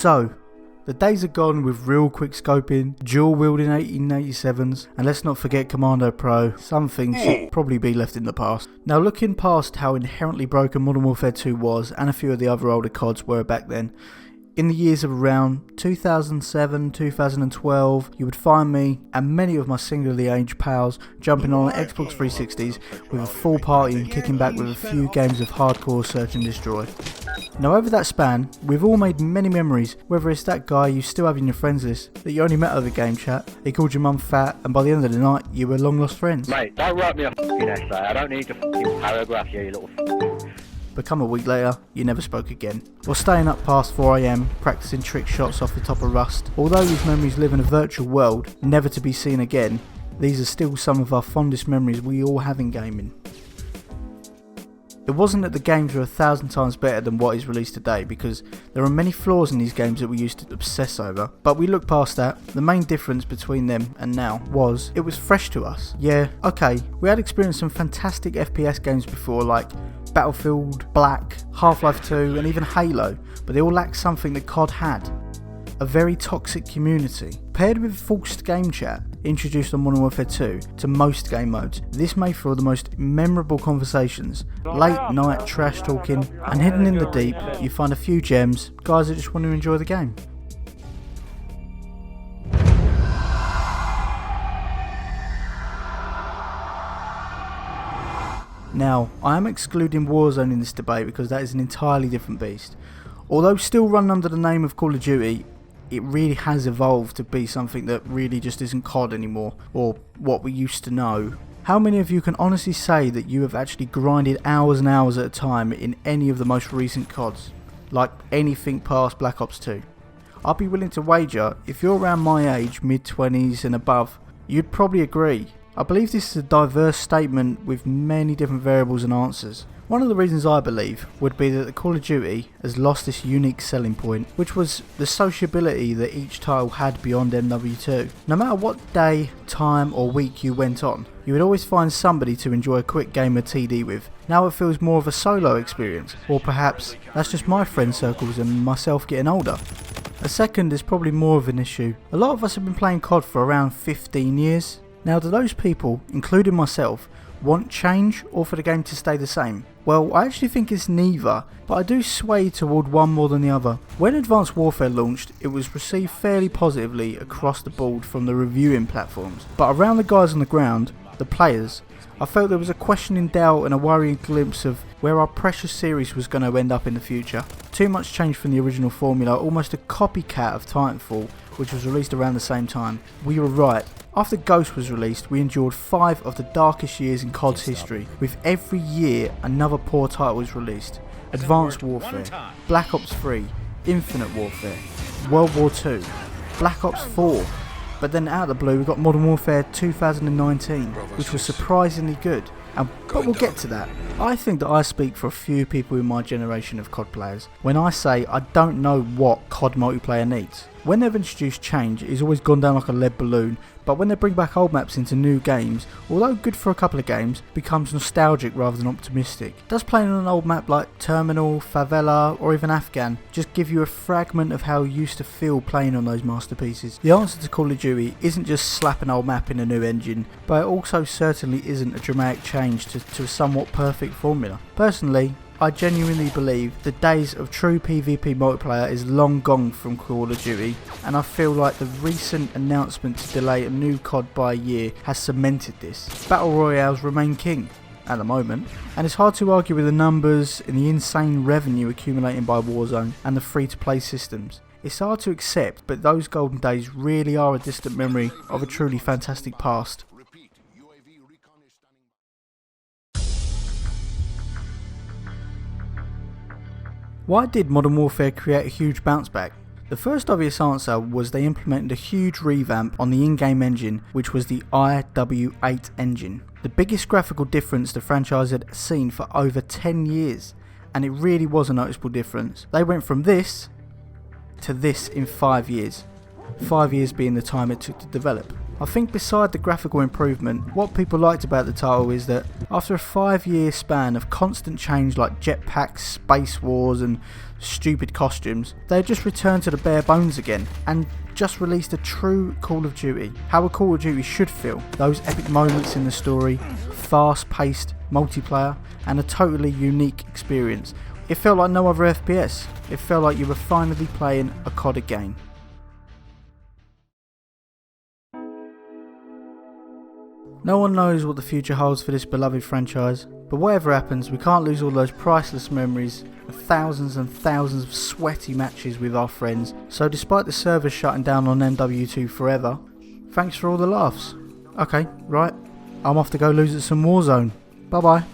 So, the days are gone with real quick scoping, dual wielding 1887s, and let's not forget Commando Pro. Some things should probably be left in the past. Now, looking past how inherently broken Modern Warfare 2 was, and a few of the other older CODs were back then, in the years of around 2007, 2012, you would find me and many of my singularly aged pals jumping on Xbox 360s with a full party and kicking back with a few games of hardcore search and destroy. Now, over that span, we've all made many memories, whether it's that guy you still have in your friends list that you only met over game chat, he called your mum fat, and by the end of the night you were long lost friends. Mate, don't write me a f***ing essay, I don't need a f***ing paragraph, you little f***. But come a week later, you never spoke again. Or staying up past 4 AM, practicing trick shots off the top of Rust. Although these memories live in a virtual world, never to be seen again, these are still some of our fondest memories we all have in gaming. It wasn't that the games were 1,000 times better than what is released today, because there are many flaws in these games that we used to obsess over, but we look past that. The main difference between them and now was, it was fresh to us. Yeah, okay, we had experienced some fantastic FPS games before, like Battlefield, Black, Half-Life 2 and even Halo, but they all lacked something that COD had. A very toxic community. Paired with forced game chat, introduced on Modern Warfare 2 to most game modes, this made for the most memorable conversations, late night trash talking, and hidden in the deep you find a few gems, guys that just want to enjoy the game. Now, I am excluding Warzone in this debate because that is an entirely different beast. Although still run under the name of Call of Duty, it really has evolved to be something that really just isn't COD anymore, or what we used to know. How many of you can honestly say that you have actually grinded hours and hours at a time in any of the most recent CODs? Like anything past Black Ops 2? I'd be willing to wager, if you're around my age, mid-20s and above, you'd probably agree. I believe this is a diverse statement with many different variables and answers. One of the reasons I believe would be that the Call of Duty has lost this unique selling point, which was the sociability that each title had beyond MW2. No matter what day, time or week you went on, you would always find somebody to enjoy a quick game of TD with. Now it feels more of a solo experience, or perhaps that's just my friend circles and myself getting older. A second is probably more of an issue. A lot of us have been playing COD for around 15 years. Now, do those people, including myself, want change or for the game to stay the same? Well, I actually think it's neither, but I do sway toward one more than the other. When Advanced Warfare launched, it was received fairly positively across the board from the reviewing platforms, but around the guys on the ground, the players, I felt there was a questioning doubt and a worrying glimpse of where our precious series was going to end up in the future. Too much change from the original formula, almost a copycat of Titanfall, which was released around the same time. We were right. After Ghost was released, we endured 5 of the darkest years in COD's history, with every year another poor title was released. Advanced Warfare, Black Ops 3, Infinite Warfare, World War 2, Black Ops 4, but then out of the blue we got Modern Warfare 2019, which was surprisingly good, but we'll get to that. I think that I speak for a few people in my generation of COD players when I say I don't know what COD multiplayer needs. When they've introduced change, it's always gone down like a lead balloon, but when they bring back old maps into new games, although good for a couple of games, becomes nostalgic rather than optimistic. Does playing on an old map like Terminal, Favela or even Afghan just give you a fragment of how you used to feel playing on those masterpieces? The answer to Call of Duty isn't just slap an old map in a new engine, but it also certainly isn't a dramatic change to a somewhat perfect formula. Personally, I genuinely believe the days of true PvP multiplayer is long gone from Call of Duty, and I feel like the recent announcement to delay a new COD by a year has cemented this. Battle Royales remain king at the moment, and it's hard to argue with the numbers and the insane revenue accumulating by Warzone and the free-to-play systems. It's hard to accept, but those golden days really are a distant memory of a truly fantastic past. Why did Modern Warfare create a huge bounce back? The first obvious answer was they implemented a huge revamp on the in-game engine, which was the IW8 engine. The biggest graphical difference the franchise had seen for over 10 years, and it really was a noticeable difference. They went from this to this in 5 years. 5 years being the time it took to develop. I think beside the graphical improvement, what people liked about the title is that after a 5-year span of constant change like jetpacks, space wars and stupid costumes, they had just returned to the bare bones again and just released a true Call of Duty. How a Call of Duty should feel. Those epic moments in the story, fast-paced multiplayer and a totally unique experience. It felt like no other FPS. It felt like you were finally playing a COD again. No one knows what the future holds for this beloved franchise, but whatever happens, we can't lose all those priceless memories of thousands and thousands of sweaty matches with our friends. So despite the servers shutting down on MW2 forever, thanks for all the laughs. Okay, right, I'm off to go lose at some Warzone. Bye bye.